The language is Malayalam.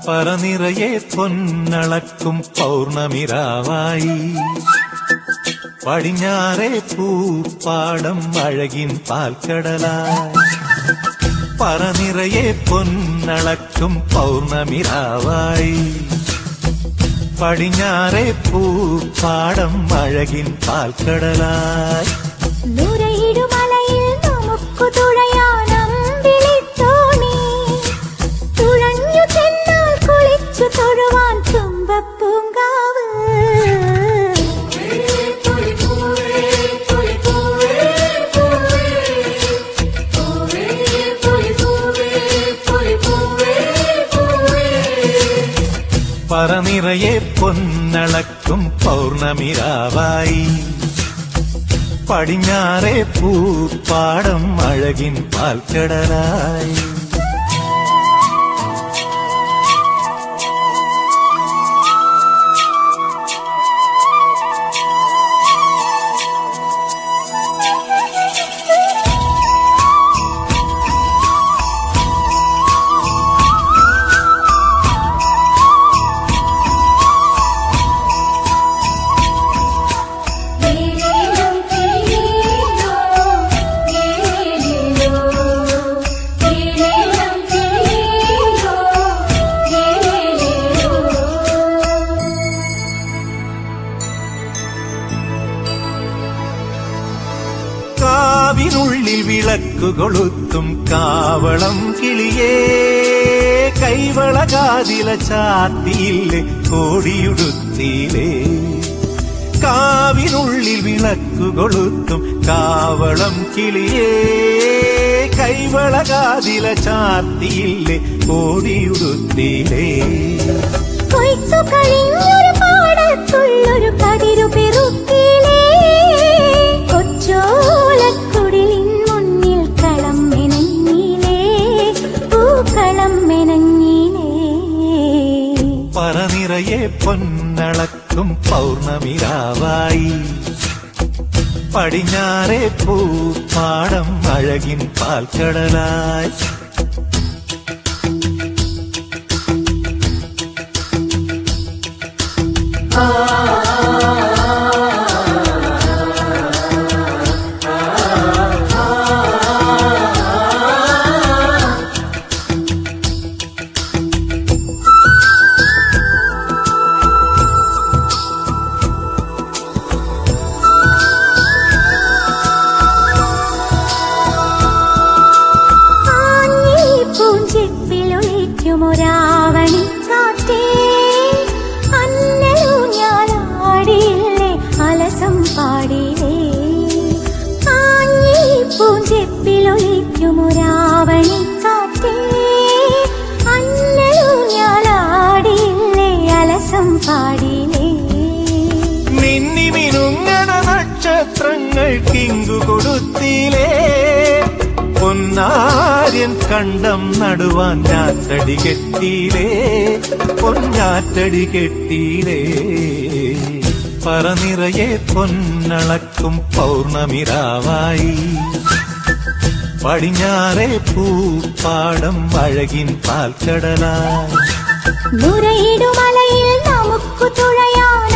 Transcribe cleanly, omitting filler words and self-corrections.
പറനിറയെ പൊന്നളക്കും പൗർണമിരാവായി പടിഞ്ഞാറേ പൂപ്പാടം അഴകിൻ പാൽക്കടലായി. പറനിറയെ പൊന്നളക്കും പൗർണമിരാവായി പടിഞ്ഞാറേ പൂപ്പാടം അഴകിൻ പാൽക്കടലായി. നുരയിടുമലയിൽ നമുക്കു തുഴയാനമ്പിളിത്തോണി തുഴഞ്ഞു ചെന്നാൽ കുളിച്ചു തൊഴുവാൻ തുമ്പപ്പൂങ്കാവ്. പറനിറയെ പൊന്നളക്കും പൗർണമിരാവായി പടിഞ്ഞാറേ പൂപ്പാടം അഴകിൻ പാൽക്കടലായി. കാവിനുള്ളിൽ വിളക്കു കൊളുത്തും കാവളം കിളിയേ കൈവളകാതില ചാത്തിയില്ലേ കോടിയുടുത്തിയിലേ. കാവിനുള്ളിൽ വിളക്കു കൊളുത്തും കാവളം കിളിയേ കൈവളകാതില ചാത്തിയില്ലേ കോടിയുടുത്തിയിലേ. കൊയ്ത്തു കഴിഞ്ഞൊരു പാടത്തുള്ളൊരു കതിരു പെറുക്കിലേ കൊച്ചോലക്കുടിലിൻ മുന്നിൽ കളം മെനഞ്ഞിലേ പൂക്കളം മെനഞ്ഞിലേ. പറനിറയെ പൊന്നളക്കും പൗർണമിരാവായി പടിഞ്ഞാറേ പൂപ്പാടം അഴകിൻ പാൽക്കടലായി. ൊരാവണി കാറ്റേ അന്നലൂഞ്ഞാലാടിയില്ലേ അലസം പാടിയില്ലേ. ആഞ്ഞി പൂഞ്ചെപ്പിലൊളിക്കുമൊരാവണി കാറ്റേ അന്നലൂഞ്ഞാലാടിയില്ലേ അലസം പാടിയില്ലേ. മിന്നി മിനുങ്ങണ നക്ഷത്രങ്ങൾക്കിങ്കു കൊടുത്തിലേ പൊന്നാര്യൻ കണ്ടം നടുവാൻ ഞാറ്റടി കെട്ടിയിലേ പൊന്നാറ്റടി കെട്ടിയിലേ. പറനിറയെ പൊന്നളക്കും പൗർണമിരാവായി പടിഞ്ഞാറേ പൂപ്പാടം അഴകിൻ പാൽക്കടലായി. നുരയിടുമലയിൽ നമുക്കു തുഴയാൻ